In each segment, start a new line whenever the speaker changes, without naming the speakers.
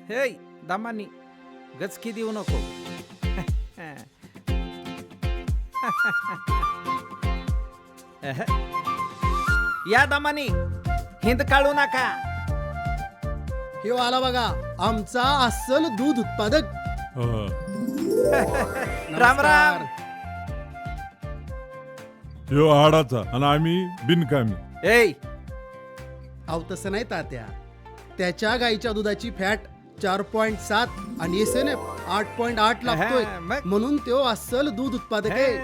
हे दामानी गचकी देऊ नको. या दामानी हिंद काढू नका.
हे आला बघा आमचा अस्सल दूध उत्पादक.
राम राम.
ह्यो हाडाचा आणि आम्ही बिनकामी.
ए
अहो तसं नाही तात्या, त्याच्या गाईच्या दुधाची फॅट 4.7 आणि SNF 8.8 लागतोय,
मग?
म्हणून तो अस्सल दूध उत्पादक आहे.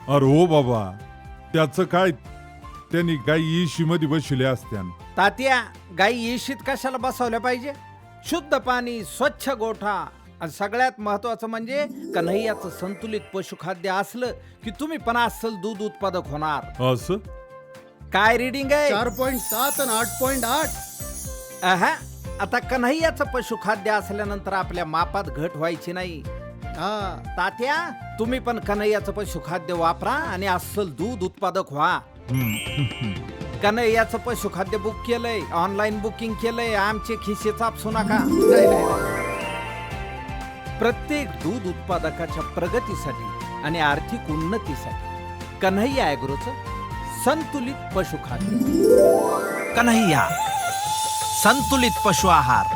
अरे हो बाबा, त्याचं काय, त्यांनी गाई इशी मध्ये बसले असत्यान.
तात्या गाई येशीत कशाला बसवल्या पाहिजे? शुद्ध पाणी, स्वच्छ गोठा आणि सगळ्यात महत्वाचं म्हणजे कन्हैयाचं संतुलित पशुखाद्य असलं की तुम्ही पण अस्सल दूध उत्पादक होणार.
असं
काय रीडिंग आहे?
4.7 आणि 8.8.
अहा, आता कन्हैयाचं पशुखाद्य असल्यानंतर आपल्या मापात घट व्हायची नाही.
हा
तात्या तुम्ही पण कन्हैयाचं पशुखाद्य वापरा आणि अस्सल दूध उत्पादक व्हा. कन्हैयाचं पशुखाद्य बुक केलंय, ऑनलाईन बुकिंग केलंय, आमचे खिसे चापसू नका.
नाही, नाही.
प्रत्येक दूध उत्पादकाच्या प्रगतीसाठी आणि आर्थिक उन्नतीसाठी कन्हैया ॲग्रोचं संतुलित पशुखाद्य. कन्हैया संतुलित पशु आहार.